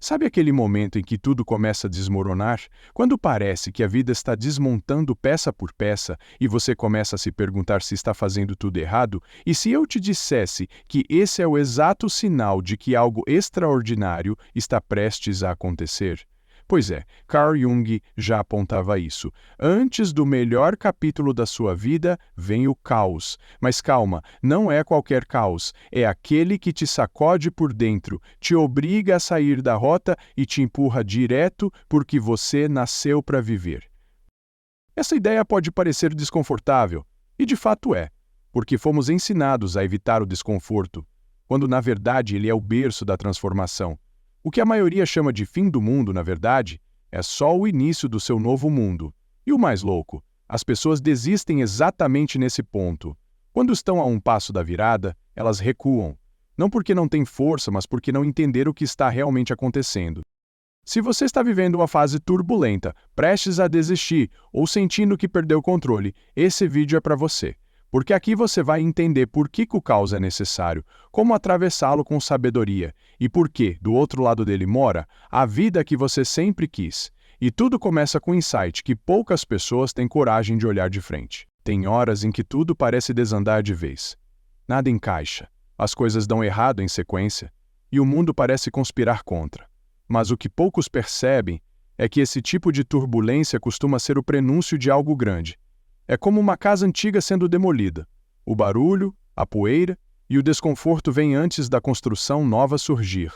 Sabe aquele momento em que tudo começa a desmoronar? Quando parece que a vida está desmontando peça por peça e você começa a se perguntar se está fazendo tudo errado? E se eu te dissesse que esse é o exato sinal de que algo extraordinário está prestes a acontecer? Pois é, Carl Jung já apontava isso. Antes do melhor capítulo da sua vida, vem o caos. Mas calma, não é qualquer caos, é aquele que te sacode por dentro, te obriga a sair da rota e te empurra direto porque você nasceu para viver. Essa ideia pode parecer desconfortável, e de fato é, porque fomos ensinados a evitar o desconforto, quando na verdade ele é o berço da transformação. O que a maioria chama de fim do mundo, na verdade, é só o início do seu novo mundo. E o mais louco, as pessoas desistem exatamente nesse ponto. Quando estão a um passo da virada, elas recuam. Não porque não têm força, mas porque não entenderam o que está realmente acontecendo. Se você está vivendo uma fase turbulenta, prestes a desistir ou sentindo que perdeu o controle, esse vídeo é para você. Porque aqui você vai entender por que o caos é necessário, como atravessá-lo com sabedoria e por que, do outro lado dele mora, a vida que você sempre quis. E tudo começa com o insight que poucas pessoas têm coragem de olhar de frente. Tem horas em que tudo parece desandar de vez. Nada encaixa, as coisas dão errado em sequência, e o mundo parece conspirar contra. Mas o que poucos percebem é que esse tipo de turbulência costuma ser o prenúncio de algo grande. É como uma casa antiga sendo demolida. O barulho, a poeira e o desconforto vêm antes da construção nova surgir.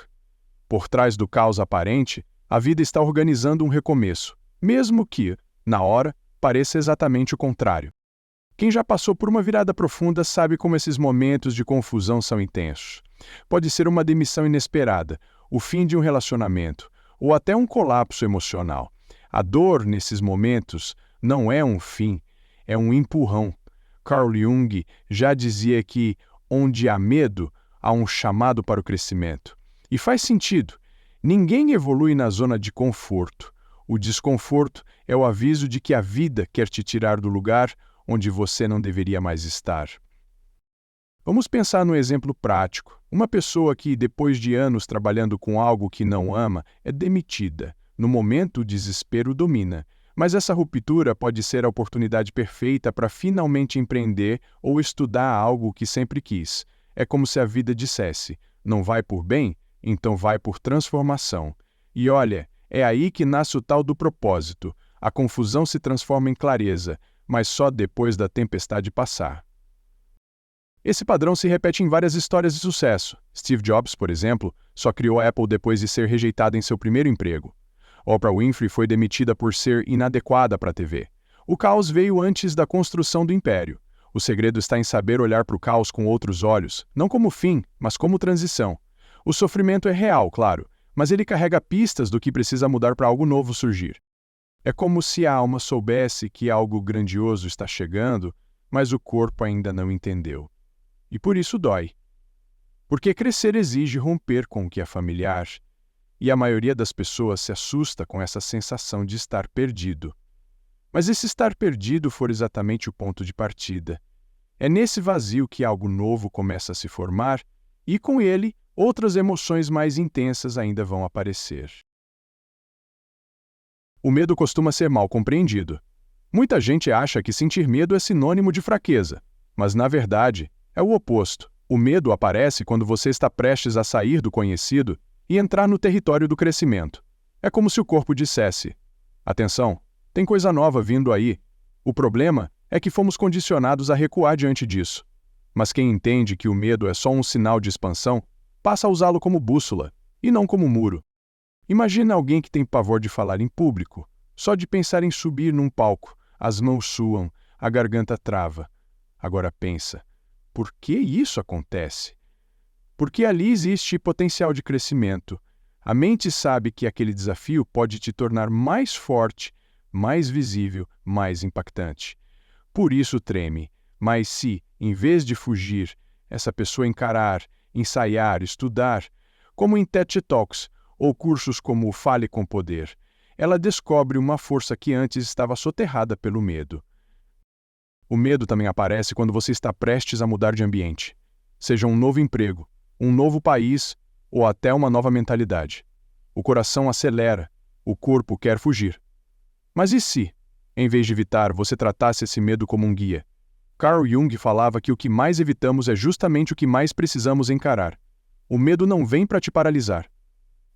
Por trás do caos aparente, a vida está organizando um recomeço, mesmo que, na hora, pareça exatamente o contrário. Quem já passou por uma virada profunda sabe como esses momentos de confusão são intensos. Pode ser uma demissão inesperada, o fim de um relacionamento, ou até um colapso emocional. A dor, nesses momentos, não é um fim, é um empurrão. Carl Jung já dizia que, onde há medo, há um chamado para o crescimento. E faz sentido. Ninguém evolui na zona de conforto. O desconforto é o aviso de que a vida quer te tirar do lugar onde você não deveria mais estar. Vamos pensar num exemplo prático. Uma pessoa que, depois de anos trabalhando com algo que não ama, é demitida. No momento, o desespero domina. Mas essa ruptura pode ser a oportunidade perfeita para finalmente empreender ou estudar algo que sempre quis. É como se a vida dissesse: não vai por bem? Então vai por transformação. E olha, é aí que nasce o tal do propósito. A confusão se transforma em clareza, mas só depois da tempestade passar. Esse padrão se repete em várias histórias de sucesso. Steve Jobs, por exemplo, só criou a Apple depois de ser rejeitado em seu primeiro emprego. Oprah Winfrey foi demitida por ser inadequada para a TV. O caos veio antes da construção do império. O segredo está em saber olhar para o caos com outros olhos, não como fim, mas como transição. O sofrimento é real, claro, mas ele carrega pistas do que precisa mudar para algo novo surgir. É como se a alma soubesse que algo grandioso está chegando, mas o corpo ainda não entendeu. E por isso dói. Porque crescer exige romper com o que é familiar. E a maioria das pessoas se assusta com essa sensação de estar perdido. Mas e se estar perdido for exatamente o ponto de partida? É nesse vazio que algo novo começa a se formar, e com ele, outras emoções mais intensas ainda vão aparecer. O medo costuma ser mal compreendido. Muita gente acha que sentir medo é sinônimo de fraqueza, mas na verdade, é o oposto. O medo aparece quando você está prestes a sair do conhecido e entrar no território do crescimento. É como se o corpo dissesse: atenção, tem coisa nova vindo aí. O problema é que fomos condicionados a recuar diante disso. Mas quem entende que o medo é só um sinal de expansão, passa a usá-lo como bússola, e não como muro. Imagina alguém que tem pavor de falar em público. Só de pensar em subir num palco, as mãos suam, a garganta trava. Agora pensa, por que isso acontece? Porque ali existe potencial de crescimento. A mente sabe que aquele desafio pode te tornar mais forte, mais visível, mais impactante. Por isso treme. Mas se, em vez de fugir, essa pessoa encarar, ensaiar, estudar, como em TED Talks ou cursos como o Fale com Poder, ela descobre uma força que antes estava soterrada pelo medo. O medo também aparece quando você está prestes a mudar de ambiente. Seja um novo emprego, um novo país ou até uma nova mentalidade. O coração acelera, o corpo quer fugir. Mas e se, em vez de evitar, você tratasse esse medo como um guia? Carl Jung falava que o que mais evitamos é justamente o que mais precisamos encarar. O medo não vem para te paralisar.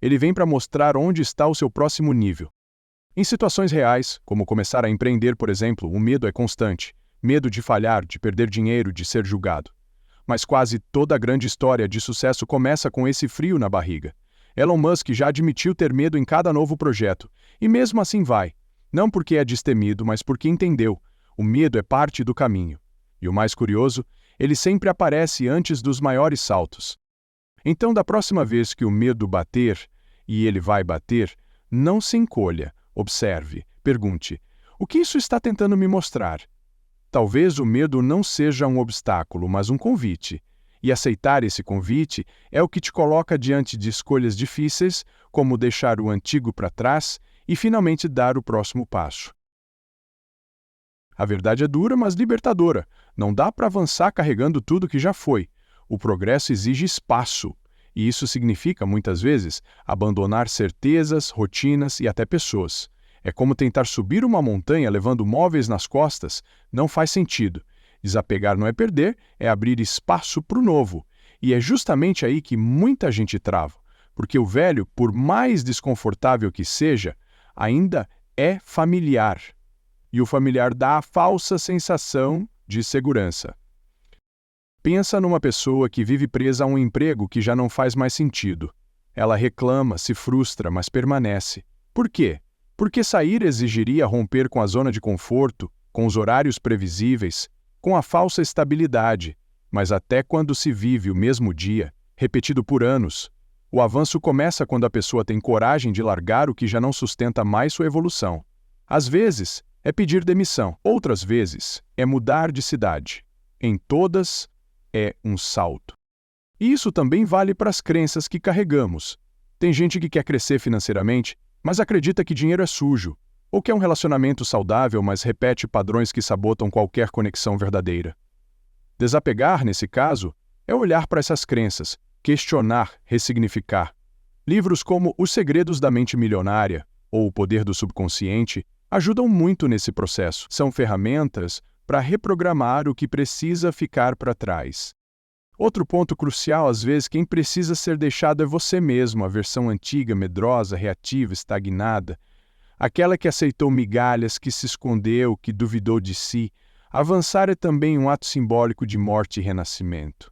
Ele vem para mostrar onde está o seu próximo nível. Em situações reais, como começar a empreender, por exemplo, o medo é constante. Medo de falhar, de perder dinheiro, de ser julgado. Mas quase toda grande história de sucesso começa com esse frio na barriga. Elon Musk já admitiu ter medo em cada novo projeto. E mesmo assim vai. Não porque é destemido, mas porque entendeu. O medo é parte do caminho. E o mais curioso, ele sempre aparece antes dos maiores saltos. Então, da próxima vez que o medo bater, e ele vai bater, não se encolha, observe, pergunte: o que isso está tentando me mostrar? Talvez o medo não seja um obstáculo, mas um convite. E aceitar esse convite é o que te coloca diante de escolhas difíceis, como deixar o antigo para trás e finalmente dar o próximo passo. A verdade é dura, mas libertadora. Não dá para avançar carregando tudo que já foi. O progresso exige espaço. E isso significa, muitas vezes, abandonar certezas, rotinas e até pessoas. É como tentar subir uma montanha levando móveis nas costas. Não faz sentido. Desapegar não é perder, é abrir espaço para o novo. E é justamente aí que muita gente trava. Porque o velho, por mais desconfortável que seja, ainda é familiar. E o familiar dá a falsa sensação de segurança. Pensa numa pessoa que vive presa a um emprego que já não faz mais sentido. Ela reclama, se frustra, mas permanece. Por quê? Porque sair exigiria romper com a zona de conforto, com os horários previsíveis, com a falsa estabilidade. Mas até quando se vive o mesmo dia, repetido por anos, o avanço começa quando a pessoa tem coragem de largar o que já não sustenta mais sua evolução. Às vezes, é pedir demissão. Outras vezes, é mudar de cidade. Em todas, é um salto. E isso também vale para as crenças que carregamos. Tem gente que quer crescer financeiramente, mas acredita que dinheiro é sujo, ou quer um relacionamento saudável, mas repete padrões que sabotam qualquer conexão verdadeira. Desapegar, nesse caso, é olhar para essas crenças, questionar, ressignificar. Livros como Os Segredos da Mente Milionária ou O Poder do Subconsciente ajudam muito nesse processo. São ferramentas para reprogramar o que precisa ficar para trás. Outro ponto crucial, às vezes, quem precisa ser deixado é você mesmo, a versão antiga, medrosa, reativa, estagnada. Aquela que aceitou migalhas, que se escondeu, que duvidou de si. Avançar é também um ato simbólico de morte e renascimento.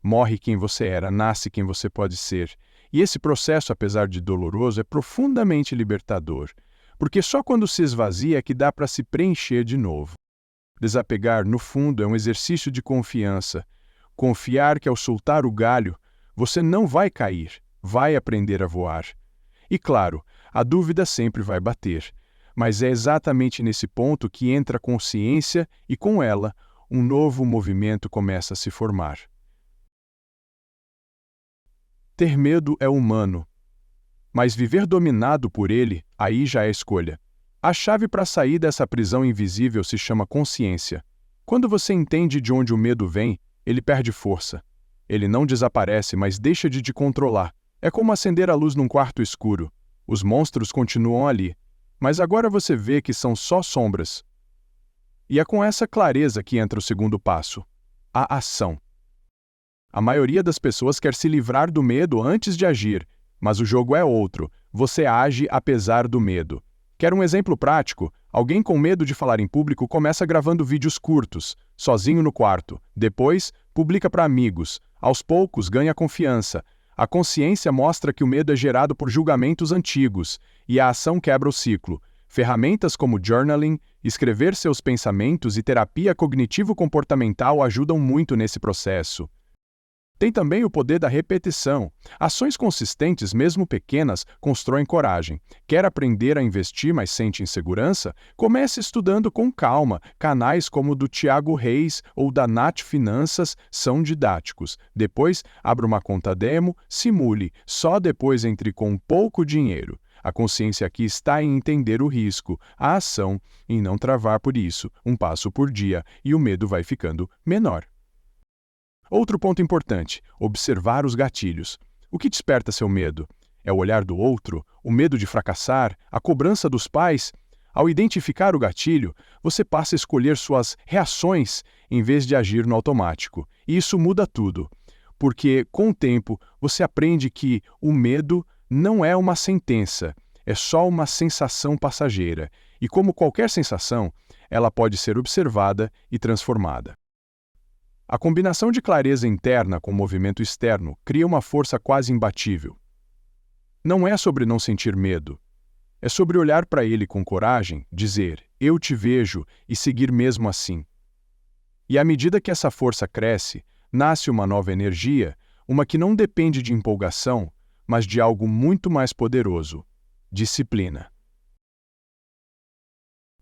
Morre quem você era, nasce quem você pode ser. E esse processo, apesar de doloroso, é profundamente libertador. Porque só quando se esvazia é que dá para se preencher de novo. Desapegar, no fundo, é um exercício de confiança. Confiar que ao soltar o galho, você não vai cair, vai aprender a voar. E claro, a dúvida sempre vai bater. Mas é exatamente nesse ponto que entra a consciência e, com ela, um novo movimento começa a se formar. Ter medo é humano. Mas viver dominado por ele, aí já é escolha. A chave para sair dessa prisão invisível se chama consciência. Quando você entende de onde o medo vem, ele perde força. Ele não desaparece, mas deixa de te controlar. É como acender a luz num quarto escuro. Os monstros continuam ali, mas agora você vê que são só sombras. E é com essa clareza que entra o segundo passo: a ação. A maioria das pessoas quer se livrar do medo antes de agir, mas o jogo é outro. Você age apesar do medo. Quer um exemplo prático? Alguém com medo de falar em público começa gravando vídeos curtos, sozinho no quarto. Depois, publica para amigos. Aos poucos, ganha confiança. A consciência mostra que o medo é gerado por julgamentos antigos, e a ação quebra o ciclo. Ferramentas como journaling, escrever seus pensamentos e terapia cognitivo-comportamental ajudam muito nesse processo. Tem também o poder da repetição. Ações consistentes, mesmo pequenas, constroem coragem. Quer aprender a investir, mas sente insegurança? Comece estudando com calma. Canais como o do Thiago Reis ou da Nath Finanças são didáticos. Depois, abra uma conta demo, simule. Só depois entre com pouco dinheiro. A consciência aqui está em entender o risco, a ação, em não travar por isso, um passo por dia, e o medo vai ficando menor. Outro ponto importante: observar os gatilhos. O que desperta seu medo? É o olhar do outro, o medo de fracassar, a cobrança dos pais. Ao identificar o gatilho, você passa a escolher suas reações em vez de agir no automático. E isso muda tudo, porque, com o tempo, você aprende que o medo não é uma sentença, é só uma sensação passageira. E como qualquer sensação, ela pode ser observada e transformada. A combinação de clareza interna com movimento externo cria uma força quase imbatível. Não é sobre não sentir medo. É sobre olhar para ele com coragem, dizer, eu te vejo, e seguir mesmo assim. E à medida que essa força cresce, nasce uma nova energia, uma que não depende de empolgação, mas de algo muito mais poderoso: disciplina.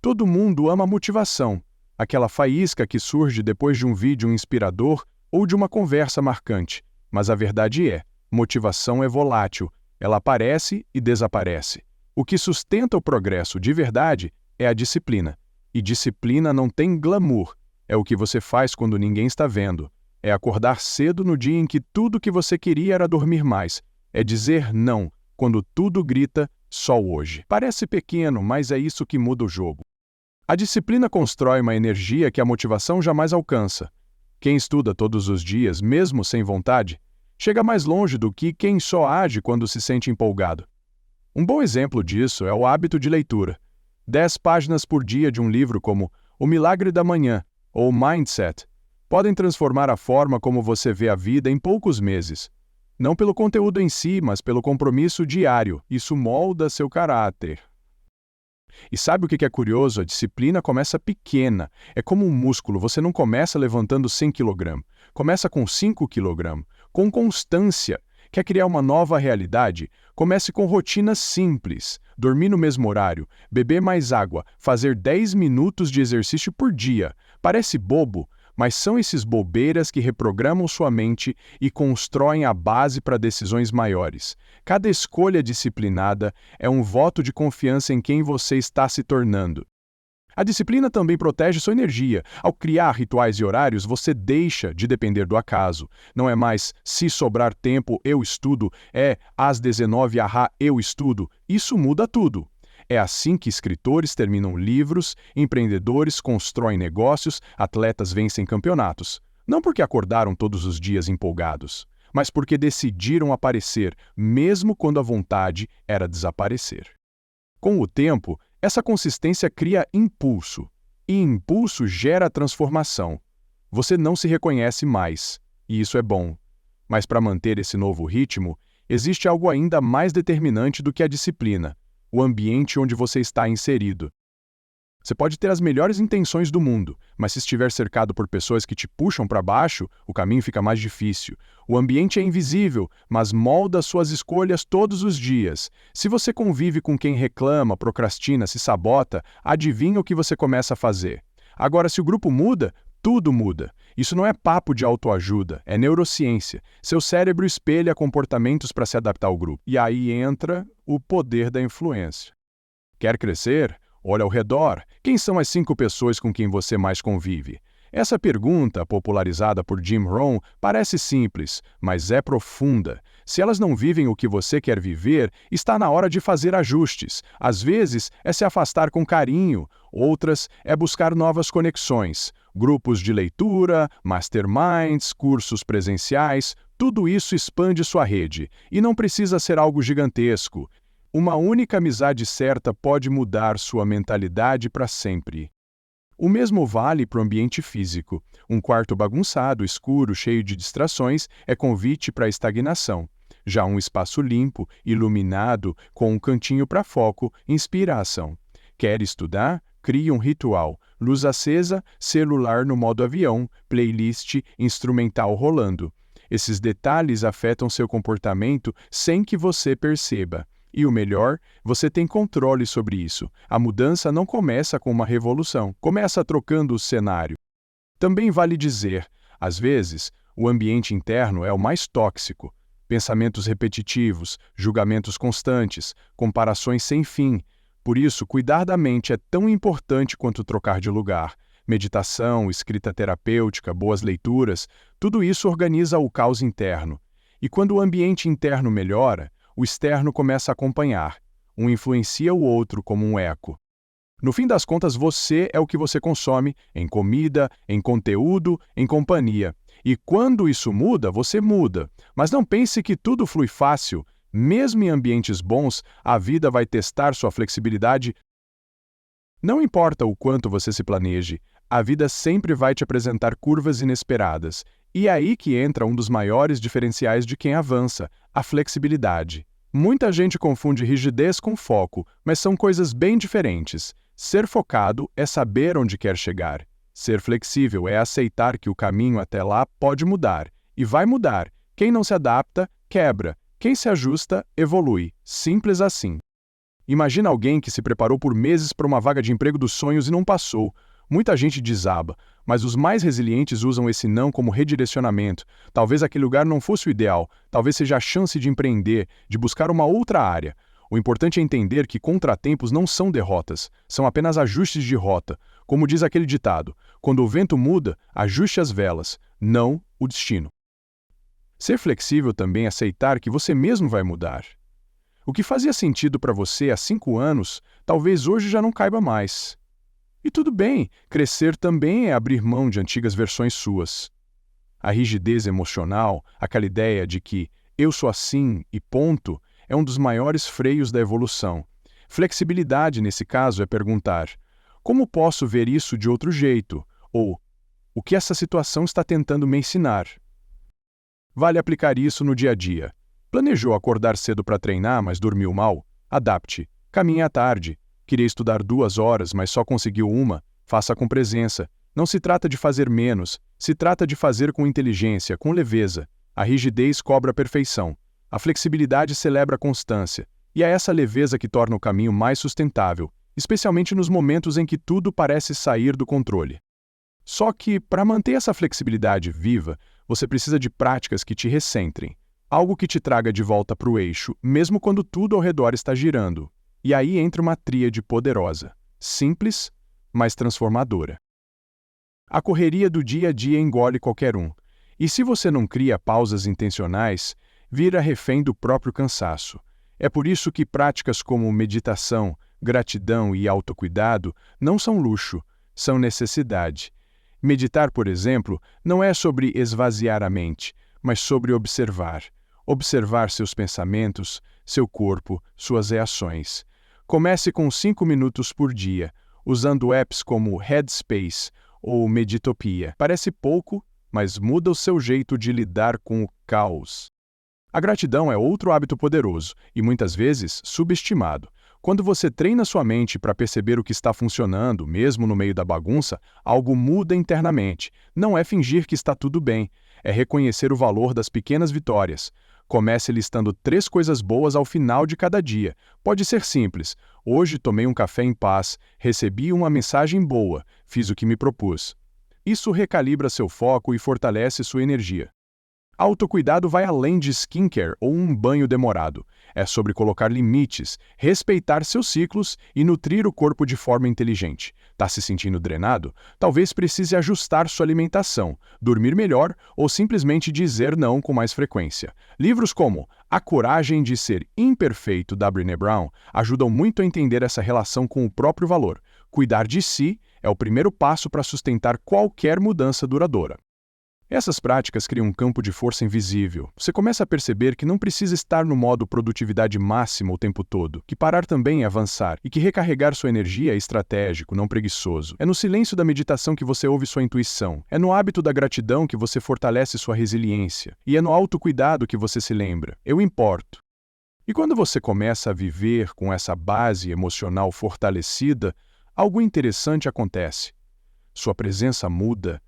Todo mundo ama motivação, aquela faísca que surge depois de um vídeo inspirador ou de uma conversa marcante. Mas a verdade é, motivação é volátil, ela aparece e desaparece. O que sustenta o progresso de verdade é a disciplina. E disciplina não tem glamour. É o que você faz quando ninguém está vendo. É acordar cedo no dia em que tudo que você queria era dormir mais. É dizer não, quando tudo grita, só hoje. Parece pequeno, mas é isso que muda o jogo. A disciplina constrói uma energia que a motivação jamais alcança. Quem estuda todos os dias, mesmo sem vontade, chega mais longe do que quem só age quando se sente empolgado. Um bom exemplo disso é o hábito de leitura. 10 páginas por dia de um livro como O Milagre da Manhã ou Mindset podem transformar a forma como você vê a vida em poucos meses. Não pelo conteúdo em si, mas pelo compromisso diário. Isso molda seu caráter. E sabe o que é curioso? A disciplina começa pequena. É como um músculo, você não começa levantando 100 kg. Começa com 5 kg, com constância. Quer criar uma nova realidade? Comece com rotinas simples. Dormir no mesmo horário, beber mais água, fazer 10 minutos de exercício por dia. Parece bobo, mas são esses bobeiras que reprogramam sua mente e constroem a base para decisões maiores. Cada escolha disciplinada é um voto de confiança em quem você está se tornando. A disciplina também protege sua energia. Ao criar rituais e horários, você deixa de depender do acaso. Não é mais se sobrar tempo, eu estudo, é às 19 eu estudo. Isso muda tudo. É assim que escritores terminam livros, empreendedores constroem negócios, atletas vencem campeonatos. Não porque acordaram todos os dias empolgados, mas porque decidiram aparecer, mesmo quando a vontade era desaparecer. Com o tempo, essa consistência cria impulso, e impulso gera transformação. Você não se reconhece mais, e isso é bom. Mas para manter esse novo ritmo, existe algo ainda mais determinante do que a disciplina: o ambiente onde você está inserido. Você pode ter as melhores intenções do mundo, mas se estiver cercado por pessoas que te puxam para baixo, o caminho fica mais difícil. O ambiente é invisível, mas molda suas escolhas todos os dias. Se você convive com quem reclama, procrastina, se sabota, adivinha o que você começa a fazer. Agora, se o grupo muda, tudo muda. Isso não é papo de autoajuda, é neurociência. Seu cérebro espelha comportamentos para se adaptar ao grupo. E aí entra o poder da influência. Quer crescer? Olha ao redor. Quem são as 5 pessoas com quem você mais convive? Essa pergunta, popularizada por Jim Rohn, parece simples, mas é profunda. Se elas não vivem o que você quer viver, está na hora de fazer ajustes. Às vezes, é se afastar com carinho. Outras, é buscar novas conexões. Grupos de leitura, masterminds, cursos presenciais, tudo isso expande sua rede. E não precisa ser algo gigantesco. Uma única amizade certa pode mudar sua mentalidade para sempre. O mesmo vale para o ambiente físico. Um quarto bagunçado, escuro, cheio de distrações, é convite para a estagnação. Já um espaço limpo, iluminado, com um cantinho para foco, inspira a ação. Quer estudar? Crie um ritual. Luz acesa, celular no modo avião, playlist instrumental rolando. Esses detalhes afetam seu comportamento sem que você perceba. E o melhor, você tem controle sobre isso. A mudança não começa com uma revolução, começa trocando o cenário. Também vale dizer, às vezes, o ambiente interno é o mais tóxico. Pensamentos repetitivos, julgamentos constantes, comparações sem fim. Por isso, cuidar da mente é tão importante quanto trocar de lugar. Meditação, escrita terapêutica, boas leituras, tudo isso organiza o caos interno. E quando o ambiente interno melhora, o externo começa a acompanhar. Um influencia o outro como um eco. No fim das contas, você é o que você consome em comida, em conteúdo, em companhia. E quando isso muda, você muda. Mas não pense que tudo flui fácil. Mesmo em ambientes bons, a vida vai testar sua flexibilidade. Não importa o quanto você se planeje, a vida sempre vai te apresentar curvas inesperadas. E é aí que entra um dos maiores diferenciais de quem avança, a flexibilidade. Muita gente confunde rigidez com foco, mas são coisas bem diferentes. Ser focado é saber onde quer chegar. Ser flexível é aceitar que o caminho até lá pode mudar. E vai mudar. Quem não se adapta, quebra. Quem se ajusta, evolui. Simples assim. Imagina alguém que se preparou por meses para uma vaga de emprego dos sonhos e não passou. Muita gente desaba, mas os mais resilientes usam esse não como redirecionamento. Talvez aquele lugar não fosse o ideal, talvez seja a chance de empreender, de buscar uma outra área. O importante é entender que contratempos não são derrotas, são apenas ajustes de rota. Como diz aquele ditado, quando o vento muda, ajuste as velas, não o destino. Ser flexível também é aceitar que você mesmo vai mudar. O que fazia sentido para você há 5 anos, talvez hoje já não caiba mais. E tudo bem, crescer também é abrir mão de antigas versões suas. A rigidez emocional, aquela ideia de que eu sou assim e ponto, é um dos maiores freios da evolução. Flexibilidade, nesse caso, é perguntar: como posso ver isso de outro jeito? Ou, o que essa situação está tentando me ensinar? Vale aplicar isso no dia a dia. Planejou acordar cedo para treinar, mas dormiu mal? Adapte. Caminhe à tarde. Queria estudar 2 horas, mas só conseguiu 1? Faça com presença. Não se trata de fazer menos, se trata de fazer com inteligência, com leveza. A rigidez cobra a perfeição. A flexibilidade celebra a constância. E é essa leveza que torna o caminho mais sustentável, especialmente nos momentos em que tudo parece sair do controle. Só que, para manter essa flexibilidade viva, você precisa de práticas que te recentrem. Algo que te traga de volta para o eixo, mesmo quando tudo ao redor está girando. E aí entra uma tríade poderosa, simples, mas transformadora. A correria do dia a dia engole qualquer um. E se você não cria pausas intencionais, vira refém do próprio cansaço. É por isso que práticas como meditação, gratidão e autocuidado não são luxo, são necessidade. Meditar, por exemplo, não é sobre esvaziar a mente, mas sobre observar. Observar seus pensamentos, seu corpo, suas reações. Comece com 5 minutos por dia, usando apps como Headspace ou Meditopia. Parece pouco, mas muda o seu jeito de lidar com o caos. A gratidão é outro hábito poderoso e muitas vezes subestimado. Quando você treina sua mente para perceber o que está funcionando, mesmo no meio da bagunça, algo muda internamente. Não é fingir que está tudo bem, é reconhecer o valor das pequenas vitórias. Comece listando 3 coisas boas ao final de cada dia. Pode ser simples. Hoje tomei um café em paz, recebi uma mensagem boa, fiz o que me propus. Isso recalibra seu foco e fortalece sua energia. Autocuidado vai além de skincare ou um banho demorado. É sobre colocar limites, respeitar seus ciclos e nutrir o corpo de forma inteligente. Tá se sentindo drenado? Talvez precise ajustar sua alimentação, dormir melhor ou simplesmente dizer não com mais frequência. Livros como A Coragem de Ser Imperfeito, da Brené Brown, ajudam muito a entender essa relação com o próprio valor. Cuidar de si é o primeiro passo para sustentar qualquer mudança duradoura. Essas práticas criam um campo de força invisível. Você começa a perceber que não precisa estar no modo produtividade máxima o tempo todo, que parar também é avançar e que recarregar sua energia é estratégico, não preguiçoso. É no silêncio da meditação que você ouve sua intuição. É no hábito da gratidão que você fortalece sua resiliência. E é no autocuidado que você se lembra: eu importo. E quando você começa a viver com essa base emocional fortalecida, algo interessante acontece. Sua presença muda.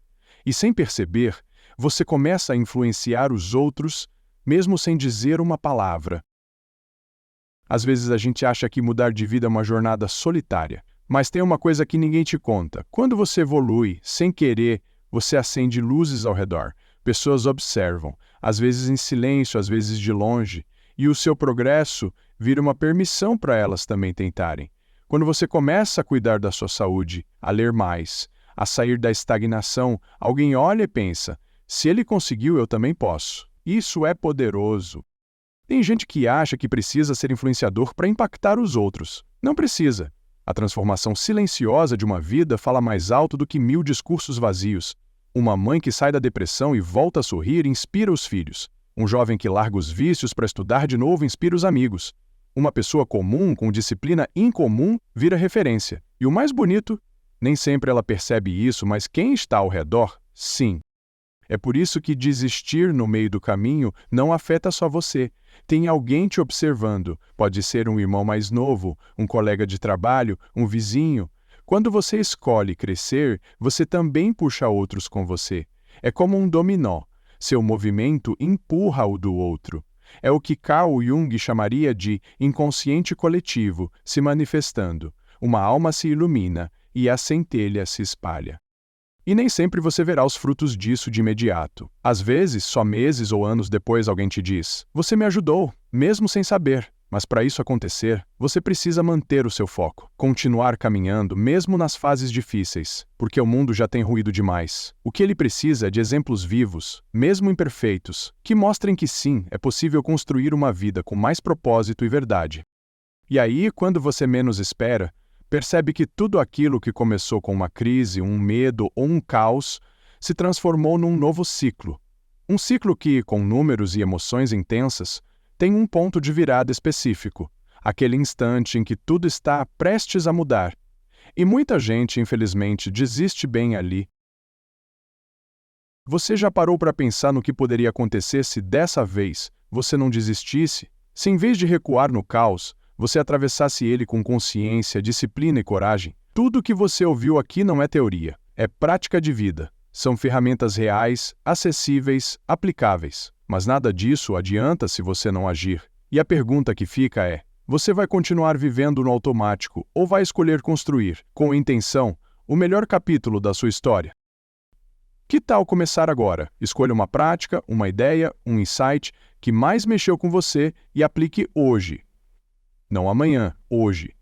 E sem perceber, você começa a influenciar os outros, mesmo sem dizer uma palavra. Às vezes a gente acha que mudar de vida é uma jornada solitária, mas tem uma coisa que ninguém te conta. Quando você evolui, sem querer, você acende luzes ao redor. Pessoas observam, às vezes em silêncio, às vezes de longe, e o seu progresso vira uma permissão para elas também tentarem. Quando você começa a cuidar da sua saúde, a ler mais, a sair da estagnação, alguém olha e pensa: se ele conseguiu, eu também posso. Isso é poderoso. Tem gente que acha que precisa ser influenciador para impactar os outros. Não precisa. A transformação silenciosa de uma vida fala mais alto do que 1000 discursos vazios. Uma mãe que sai da depressão e volta a sorrir inspira os filhos. Um jovem que larga os vícios para estudar de novo inspira os amigos. Uma pessoa comum com disciplina incomum vira referência. E o mais bonito, nem sempre ela percebe isso, mas quem está ao redor, sim. É por isso que desistir no meio do caminho não afeta só você. Tem alguém te observando. Pode ser um irmão mais novo, um colega de trabalho, um vizinho. Quando você escolhe crescer, você também puxa outros com você. É como um dominó. Seu movimento empurra o do outro. É o que Carl Jung chamaria de inconsciente coletivo se manifestando. Uma alma se ilumina e a centelha se espalha. E nem sempre você verá os frutos disso de imediato. Às vezes, só meses ou anos depois alguém te diz: "Você me ajudou", mesmo sem saber. Mas para isso acontecer, você precisa manter o seu foco, continuar caminhando mesmo nas fases difíceis, porque o mundo já tem ruído demais. O que ele precisa é de exemplos vivos, mesmo imperfeitos, que mostrem que sim, é possível construir uma vida com mais propósito e verdade. E aí, quando você menos espera, percebe que tudo aquilo que começou com uma crise, um medo ou um caos, se transformou num novo ciclo. Um ciclo que, com números e emoções intensas, tem um ponto de virada específico, aquele instante em que tudo está prestes a mudar. E muita gente, infelizmente, desiste bem ali. Você já parou para pensar no que poderia acontecer se dessa vez você não desistisse? Se em vez de recuar no caos, você atravessasse ele com consciência, disciplina e coragem? Tudo o que você ouviu aqui não é teoria, é prática de vida. São ferramentas reais, acessíveis, aplicáveis. Mas nada disso adianta se você não agir. E a pergunta que fica é: você vai continuar vivendo no automático ou vai escolher construir, com intenção, o melhor capítulo da sua história? Que tal começar agora? Escolha uma prática, uma ideia, um insight que mais mexeu com você e aplique hoje. Não amanhã, hoje.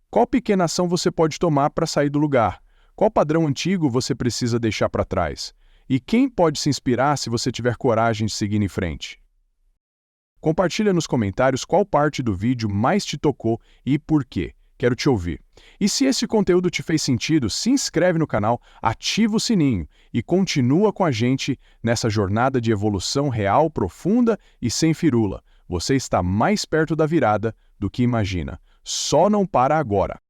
Qual pequena ação você pode tomar para sair do lugar? Qual padrão antigo você precisa deixar para trás? E quem pode se inspirar se você tiver coragem de seguir em frente? Compartilha nos comentários qual parte do vídeo mais te tocou e por quê. Quero te ouvir. E se esse conteúdo te fez sentido, se inscreve no canal, ativa o sininho e continua com a gente nessa jornada de evolução real, profunda e sem firula. Você está mais perto da virada do que imagina. Só não para agora.